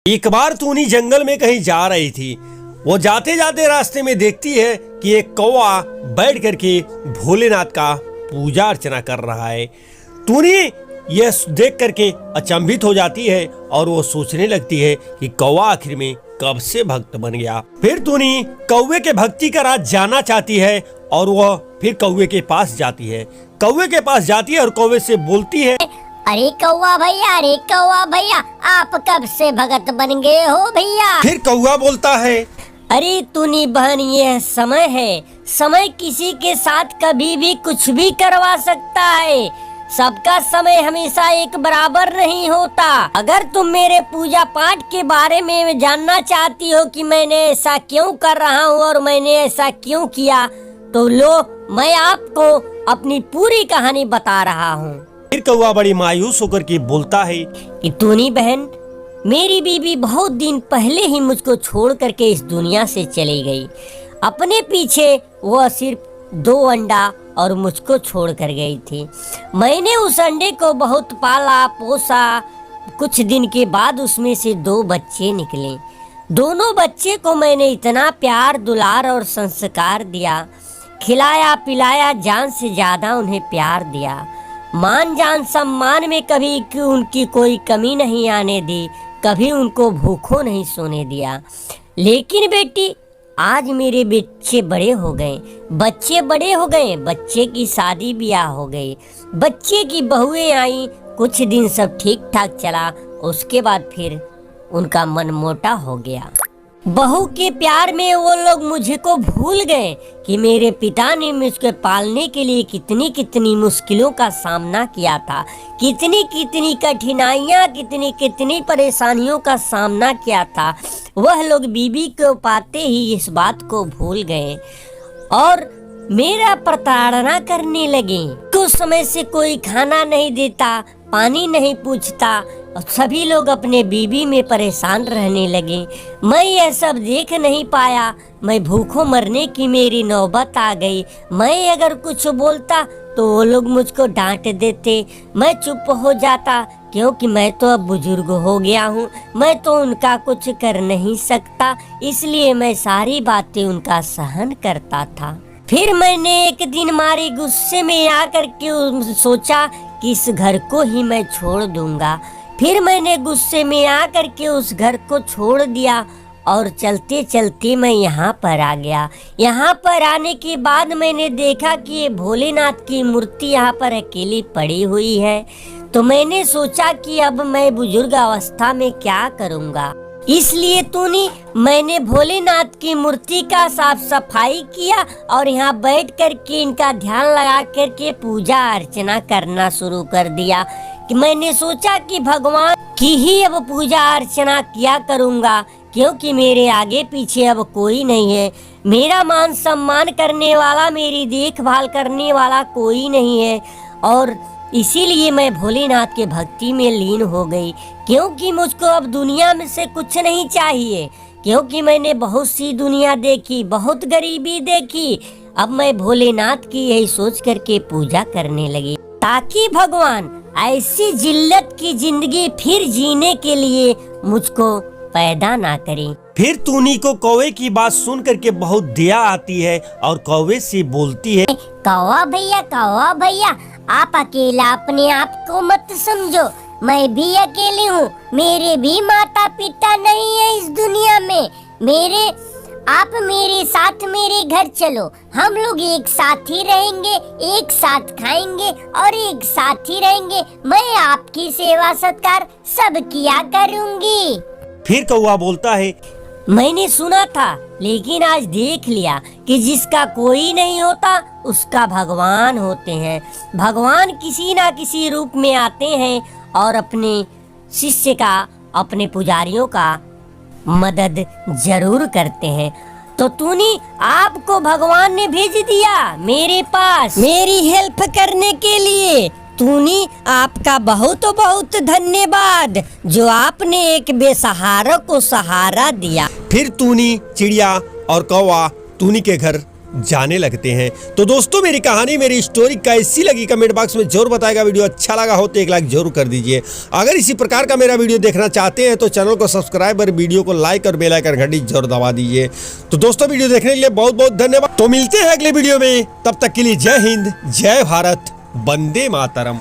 एक बार टूनी जंगल में कहीं जा रही थी। वो जाते जाते रास्ते में देखती है कि एक कौवा बैठ करके भोलेनाथ का पूजा अर्चना कर रहा है। टूनी यह देख करके अचंभित हो जाती है और वो सोचने लगती है कि कौवा आखिर में कब से भक्त बन गया। फिर टूनी कौवे के भक्ति का राज जानना चाहती है और वह फिर कौवे के पास जाती है। कौवे के पास जाती है और कौवे से बोलती है, अरे कौवा भैया, आप कब से भगत बन गए हो भैया? फिर कौवा बोलता है, अरे टूनी बहन, यह समय है। समय किसी के साथ कभी भी कुछ भी करवा सकता है। सबका समय हमेशा एक बराबर नहीं होता। अगर तुम मेरे पूजा पाठ के बारे में जानना चाहती हो कि मैंने ऐसा क्यों कर रहा हूँ और मैंने ऐसा क्यों किया, तो लो, मैं आपको अपनी पूरी कहानी बता रहा हूँ। फिर कौवा बड़ी मायूस होकर के बोलता है कि टूनी बहन, मेरी बीवी बहुत दिन पहले ही मुझको छोड़ करके इस दुनिया से चली गई। अपने पीछे वह सिर्फ 2 अंडा और मुझको छोड़ कर गई थी। मैंने उस अंडे को बहुत पाला पोसा। कुछ दिन के बाद उसमें से 2 बच्चे निकले। दोनों बच्चे को मैंने इतना प्यार दुलार और संस्कार दिया, खिलाया पिलाया, जान से ज्यादा उन्हें प्यार दिया। मान जान सम्मान में कभी उनकी कोई कमी नहीं आने दी, कभी उनको भूखों नहीं सोने दिया। लेकिन बेटी, आज मेरे बच्चे बड़े हो गए, बच्चे की शादी ब्याह हो गई, बच्चे की बहुएं आई। कुछ दिन सब ठीक ठाक चला, उसके बाद फिर उनका मन मोटा हो गया। बहू के प्यार में वो लोग मुझे को भूल गए कि मेरे पिता ने मुझको पालने के लिए कितनी कितनी मुश्किलों का सामना किया था, कितनी कितनी कठिनाइयाँ, कितनी कितनी परेशानियों का सामना किया था। वह लोग बीबी को पाते ही इस बात को भूल गए और मेरा प्रताड़ना करने लगे। कुछ समय से कोई खाना नहीं देता, पानी नहीं पूछता और सभी लोग अपने बीबी में परेशान रहने लगे। मैं यह सब देख नहीं पाया। मैं भूखों मरने की मेरी नौबत आ गई। मैं अगर कुछ बोलता तो वो लोग मुझको डांट देते। मैं चुप हो जाता क्योंकि मैं तो अब बुजुर्ग हो गया हूँ। मैं तो उनका कुछ कर नहीं सकता, इसलिए मैं सारी बातें उनका सहन करता था। फिर मैंने एक दिन मारे गुस्से में आकर के सोचा कि इस घर को ही मैं छोड़ दूंगा। फिर मैंने गुस्से में आकर के उस घर को छोड़ दिया और चलते चलते मैं यहाँ पर आ गया। यहाँ पर आने के बाद मैंने देखा कि ये भोलेनाथ की मूर्ति यहाँ पर अकेली पड़ी हुई है। तो मैंने सोचा कि अब मैं बुजुर्ग अवस्था में क्या करूँगा, इसलिए टूनी मैंने भोलेनाथ की मूर्ति का साफ सफाई किया और यहाँ बैठ कर के इनका ध्यान लगा कर के पूजा अर्चना करना शुरू कर दिया। कि मैंने सोचा कि भगवान की ही अब पूजा अर्चना किया करूँगा, क्योंकि मेरे आगे पीछे अब कोई नहीं है। मेरा मान सम्मान करने वाला, मेरी देखभाल करने वाला कोई नहीं है। और इसीलिए मैं भोलेनाथ के भक्ति में लीन हो गई, क्योंकि मुझको अब दुनिया में से कुछ नहीं चाहिए। क्योंकि मैंने बहुत सी दुनिया देखी, बहुत गरीबी देखी। अब मैं भोलेनाथ की यही सोच करके पूजा करने लगी, ताकि भगवान ऐसी जिल्लत की जिंदगी फिर जीने के लिए मुझको पैदा ना करें। फिर टूनी को कौवे की बात सुन करके बहुत दया आती है और कौवे से बोलती है, कौवा भैया, आप अकेला अपने आप को मत समझो। मैं भी अकेली हूँ, मेरे भी माता पिता नहीं है इस दुनिया में। आप मेरे साथ मेरे घर चलो, हम लोग एक साथ ही रहेंगे, एक साथ खाएंगे और एक साथ ही रहेंगे। मैं आपकी सेवा सत्कार सब किया करूँगी। फिर कौवा बोलता है, मैंने सुना था लेकिन आज देख लिया कि जिसका कोई नहीं होता उसका भगवान होते हैं। भगवान किसी ना किसी रूप में आते हैं और अपने शिष्य का, अपने पुजारियों का मदद जरूर करते हैं। तो टूनी, आपको भगवान ने भेज दिया मेरे पास मेरी हेल्प करने के लिए। टूनी, आपका बहुत बहुत धन्यवाद, जो आपने एक बेसहारा को सहारा दिया। फिर टूनी, चिड़िया और कौवा टूनी के घर जाने लगते हैं। तो दोस्तों मेरी कहानी, मेरी स्टोरी कैसी लगी कमेंट बॉक्स में जरूर बताएगा। वीडियो अच्छा लगा हो तो एक लाइक जरूर कर दीजिए। अगर इसी प्रकार का मेरा वीडियो देखना चाहते हैं तो चैनल को सब्सक्राइब और वीडियो को लाइक और बेल आइकन घंटी जरूर दबा दीजिए। तो दोस्तों वीडियो देखने के लिए बहुत बहुत धन्यवाद। तो मिलते हैं अगले वीडियो में, तब तक के लिए जय हिंद, जय भारत, वंदे मातरम।